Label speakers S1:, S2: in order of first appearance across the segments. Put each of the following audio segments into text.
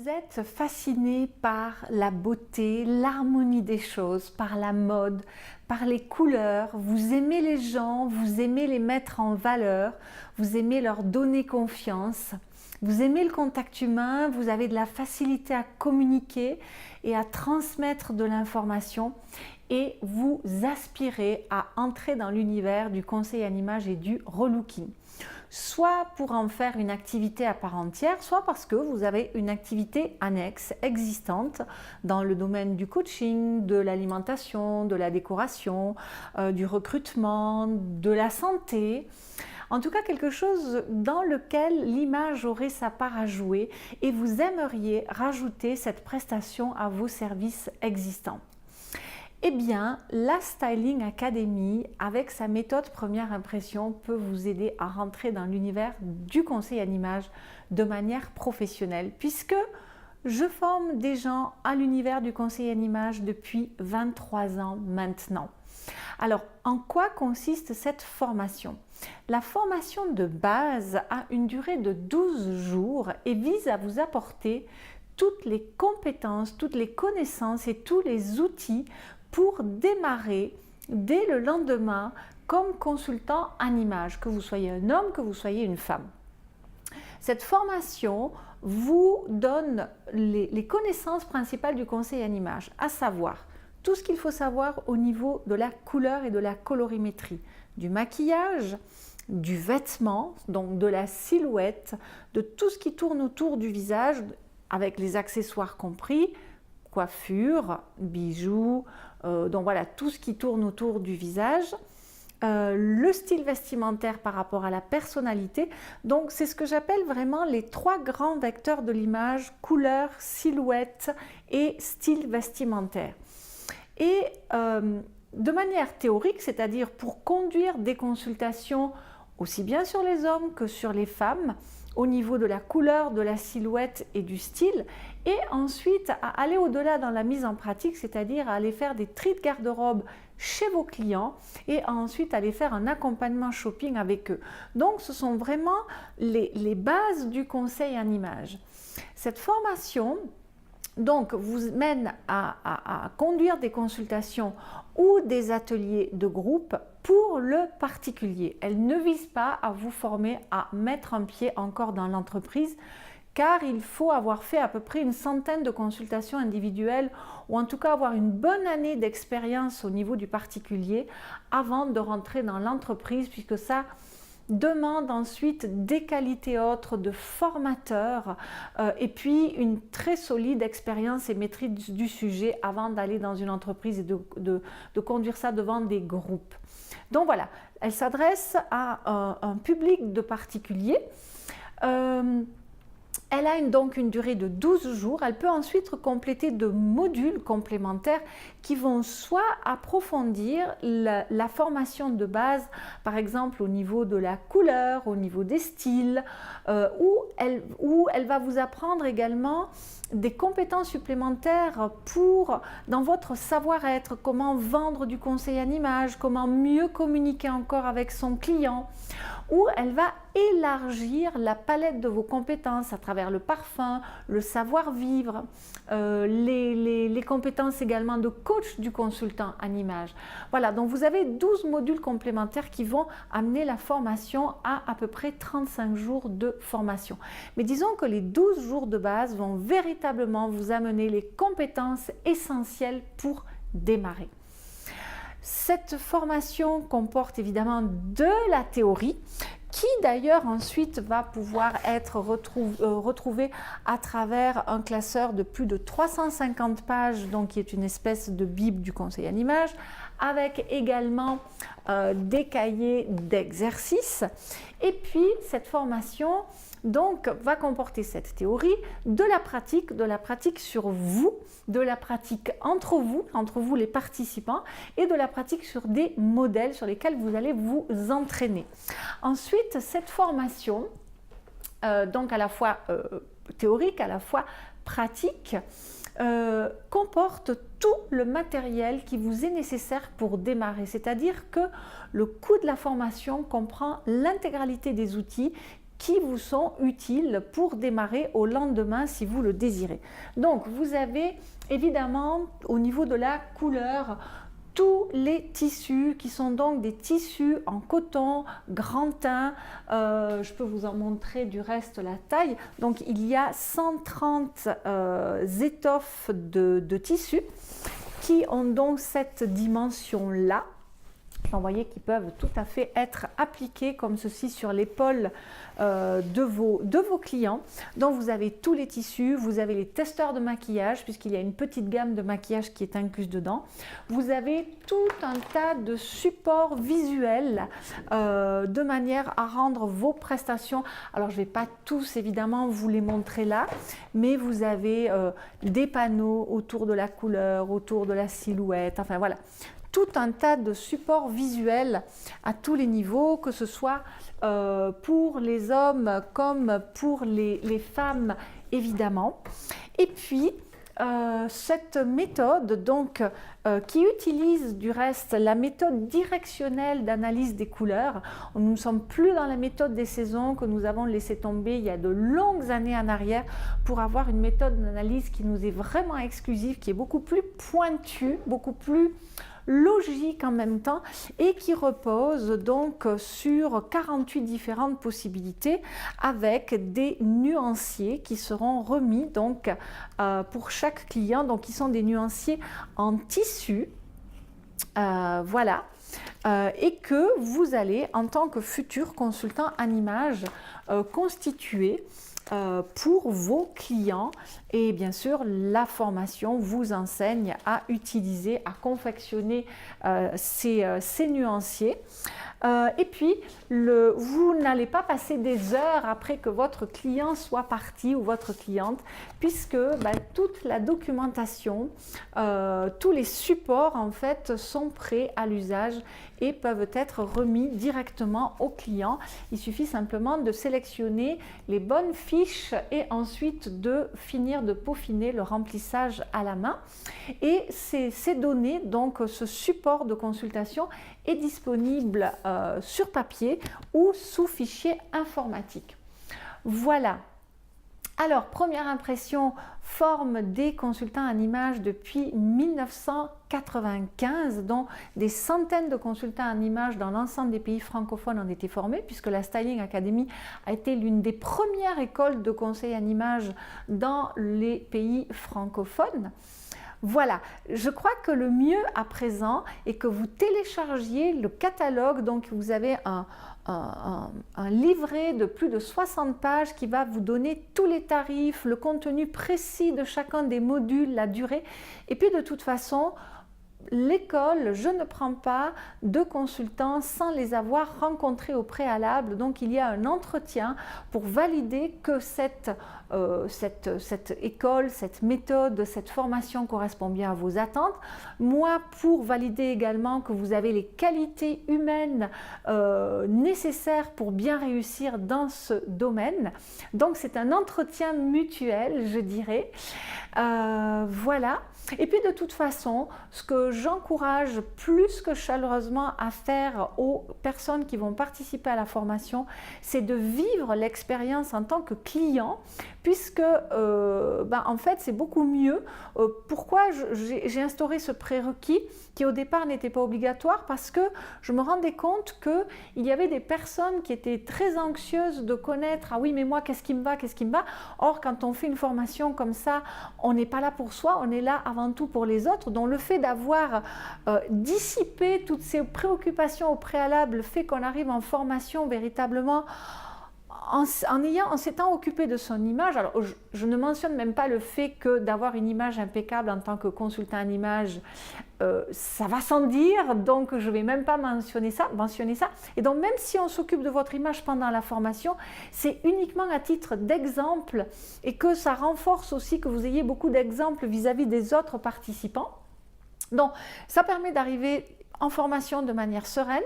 S1: Vous êtes fasciné par la beauté, l'harmonie des choses, par la mode, par les couleurs. Vous aimez les gens, vous aimez les mettre en valeur, vous aimez leur donner confiance. Vous aimez le contact humain, vous avez de la facilité à communiquer et à transmettre de l'information et vous aspirez à entrer dans l'univers du conseil en images et du relooking. Soit pour en faire une activité à part entière, soit parce que vous avez une activité annexe existante dans le domaine du coaching, de l'alimentation, de la décoration, du recrutement, de la santé. En tout cas, quelque chose dans lequel l'image aurait sa part à jouer et vous aimeriez rajouter cette prestation à vos services existants. Eh bien, la Styling Academy, avec sa méthode première impression, peut vous aider à rentrer dans l'univers du conseil en images de manière professionnelle, puisque je forme des gens à l'univers du conseil en images depuis 23 ans maintenant. Alors, en quoi consiste cette formation? La formation de base a une durée de 12 jours et vise à vous apporter toutes les compétences, toutes les connaissances et tous les outils pour démarrer dès le lendemain comme consultant en images, que vous soyez un homme, que vous soyez une femme. Cette formation vous donne les connaissances principales du conseil en images, à savoir tout ce qu'il faut savoir au niveau de la couleur et de la colorimétrie, du maquillage, du vêtement, donc de la silhouette, de tout ce qui tourne autour du visage, avec les accessoires compris, coiffure, bijoux, donc voilà, tout ce qui tourne autour du visage, le style vestimentaire par rapport à la personnalité. Donc c'est ce que j'appelle vraiment les trois grands vecteurs de l'image: couleur, silhouette et style vestimentaire. Et de manière théorique, c'est-à-dire pour conduire des consultations aussi bien sur les hommes que sur les femmes, au niveau de la couleur, de la silhouette et du style, et ensuite à aller au-delà dans la mise en pratique, c'est-à-dire à aller faire des tris de garde-robe chez vos clients et ensuite aller faire un accompagnement shopping avec eux. Donc ce sont vraiment les bases du conseil en images. Cette formation donc vous mène à conduire des consultations ou des ateliers de groupe pour le particulier. Elle ne vise pas à vous former à mettre un pied encore dans l'entreprise, car il faut avoir fait à peu près une centaine de consultations individuelles ou en tout cas avoir une bonne année d'expérience au niveau du particulier avant de rentrer dans l'entreprise, puisque ça demande ensuite des qualités autres de formateur et puis une très solide expérience et maîtrise du sujet avant d'aller dans une entreprise et de conduire ça devant des groupes. Donc voilà, elle s'adresse à un public de particuliers. Elle a donc une durée de 12 jours. Elle peut ensuite compléter de modules complémentaires qui vont soit approfondir la formation de base, par exemple au niveau de la couleur, au niveau des styles, où elle va vous apprendre également des compétences supplémentaires dans votre savoir-être, comment vendre du conseil en images, comment mieux communiquer encore avec son client, où elle va élargir la palette de vos compétences à travers le parfum, le savoir-vivre, les compétences également de coach du consultant en images. Voilà, donc vous avez 12 modules complémentaires qui vont amener la formation à peu près 35 jours de formation. Mais disons que les 12 jours de base vont véritablement vous amener les compétences essentielles pour démarrer. Cette formation comporte évidemment de la théorie qui d'ailleurs ensuite va pouvoir être retrouvée à travers un classeur de plus de 350 pages, donc qui est une espèce de bible du conseil en images, avec également des cahiers d'exercices. Et puis cette formation donc va comporter cette théorie, de la pratique sur vous, de la pratique entre vous les participants, et de la pratique sur des modèles sur lesquels vous allez vous entraîner. Ensuite, cette formation, donc à la fois théorique, à la fois pratique, comporte tout le matériel qui vous est nécessaire pour démarrer. C'est-à-dire que le coût de la formation comprend l'intégralité des outils qui vous sont utiles pour démarrer au lendemain si vous le désirez. Donc vous avez évidemment au niveau de la couleur tous les tissus qui sont donc des tissus en coton, grand teint. Je peux vous en montrer du reste la taille. Donc il y a 130 étoffes de tissus qui ont donc cette dimension-là. Vous voyez qu'ils peuvent tout à fait être appliqués comme ceci sur l'épaule de vos clients. Donc vous avez tous les tissus, vous avez les testeurs de maquillage puisqu'il y a une petite gamme de maquillage qui est incluse dedans. Vous avez tout un tas de supports visuels de manière à rendre vos prestations. Alors je ne vais pas tous évidemment vous les montrer là, mais vous avez des panneaux autour de la couleur, autour de la silhouette, enfin voilà. Tout un tas de supports visuels à tous les niveaux, que ce soit pour les hommes comme pour les femmes évidemment. Et puis cette méthode donc qui utilise du reste la méthode directionnelle d'analyse des couleurs. Nous ne sommes plus dans la méthode des saisons que nous avons laissé tomber il y a de longues années en arrière pour avoir une méthode d'analyse qui nous est vraiment exclusive, qui est beaucoup plus pointue, beaucoup plus logique en même temps et qui repose donc sur 48 différentes possibilités avec des nuanciers qui seront remis donc pour chaque client, donc qui sont des nuanciers en tissu, voilà, et que vous allez en tant que futur consultant en image constituer pour vos clients. Et bien sûr la formation vous enseigne à utiliser, à confectionner ces nuanciers. Et puis vous n'allez pas passer des heures après que votre client soit parti ou votre cliente, puisque toute la documentation, tous les supports en fait sont prêts à l'usage et peuvent être remis directement au client. Il suffit simplement de sélectionner les bonnes fiches et ensuite de finir de peaufiner le remplissage à la main. Et ces données, donc ce support de consultation est disponible sur papier ou sous fichier informatique. Voilà. Alors, première impression, forme des consultants en images depuis 1995, dont des centaines de consultants en images dans l'ensemble des pays francophones ont été formés, puisque la Styling Academy a été l'une des premières écoles de conseil en images dans les pays francophones. Voilà, je crois que le mieux à présent est que vous téléchargiez le catalogue. Donc vous avez un livret de plus de 60 pages qui va vous donner tous les tarifs, le contenu précis de chacun des modules, la durée. Et puis de toute façon, l'école, je ne prends pas de consultants sans les avoir rencontrés au préalable. Donc il y a un entretien pour valider que cette école, cette méthode, cette formation correspond bien à vos attentes. Moi, pour valider également que vous avez les qualités humaines nécessaires pour bien réussir dans ce domaine. Donc c'est un entretien mutuel, je dirais. Voilà. Et puis de toute façon, ce que j'encourage plus que chaleureusement à faire aux personnes qui vont participer à la formation, c'est de vivre l'expérience en tant que client, puisque en fait c'est beaucoup mieux. Pourquoi j'ai instauré ce prérequis qui au départ n'était pas obligatoire? Parce que je me rendais compte qu'il y avait des personnes qui étaient très anxieuses de connaître « Ah oui, mais moi, qu'est-ce qui me va, qu'est-ce qui me va ?» Or, quand on fait une formation comme ça, on n'est pas là pour soi, on est là avant tout pour les autres. Donc le fait d'avoir dissipé toutes ces préoccupations au préalable fait qu'on arrive en formation véritablement en s'étant occupé de son image. Alors je ne mentionne même pas le fait que d'avoir une image impeccable en tant que consultant en image, ça va sans dire, donc je ne vais même pas mentionner ça. Et donc même si on s'occupe de votre image pendant la formation, c'est uniquement à titre d'exemple et que ça renforce aussi que vous ayez beaucoup d'exemples vis-à-vis des autres participants. Donc ça permet d'arriver en formation de manière sereine.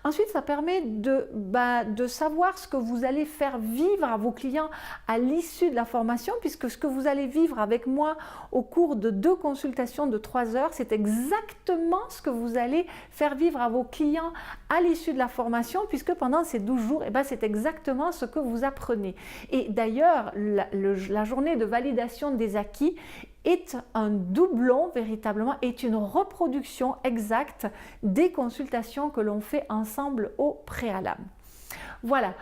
S1: Ensuite, ça permet de savoir ce que vous allez faire vivre à vos clients à l'issue de la formation, puisque ce que vous allez vivre avec moi au cours de 2 consultations de 3 heures, c'est exactement ce que vous allez faire vivre à vos clients à l'issue de la formation, puisque pendant ces 12 jours, c'est exactement ce que vous apprenez. Et d'ailleurs, la journée de validation des acquis est un doublon, véritablement, est une reproduction exacte des consultations que l'on fait ensemble au préalable. Voilà.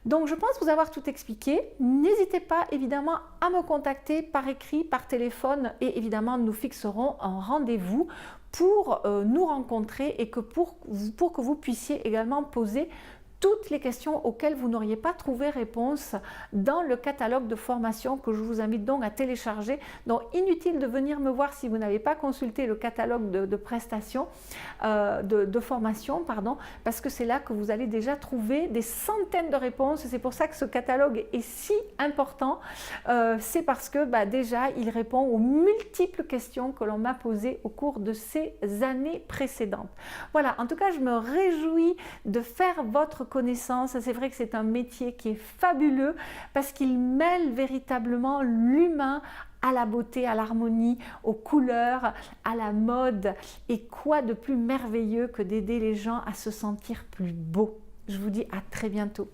S1: Donc je pense vous avoir tout expliqué. N'hésitez pas évidemment à me contacter par écrit, par téléphone, et évidemment nous fixerons un rendez-vous pour nous rencontrer et pour que vous puissiez également poser toutes les questions auxquelles vous n'auriez pas trouvé réponse dans le catalogue de formation que je vous invite donc à télécharger. Donc inutile de venir me voir si vous n'avez pas consulté le catalogue de prestations, de formation, pardon, parce que c'est là que vous allez déjà trouver des centaines de réponses. C'est pour ça que ce catalogue est si important. C'est parce que déjà il répond aux multiples questions que l'on m'a posées au cours de ces années précédentes. Voilà, en tout cas je me réjouis de faire votre connaissance. C'est vrai que c'est un métier qui est fabuleux parce qu'il mêle véritablement l'humain à la beauté, à l'harmonie, aux couleurs, à la mode. Et quoi de plus merveilleux que d'aider les gens à se sentir plus beaux. Je vous dis à très bientôt.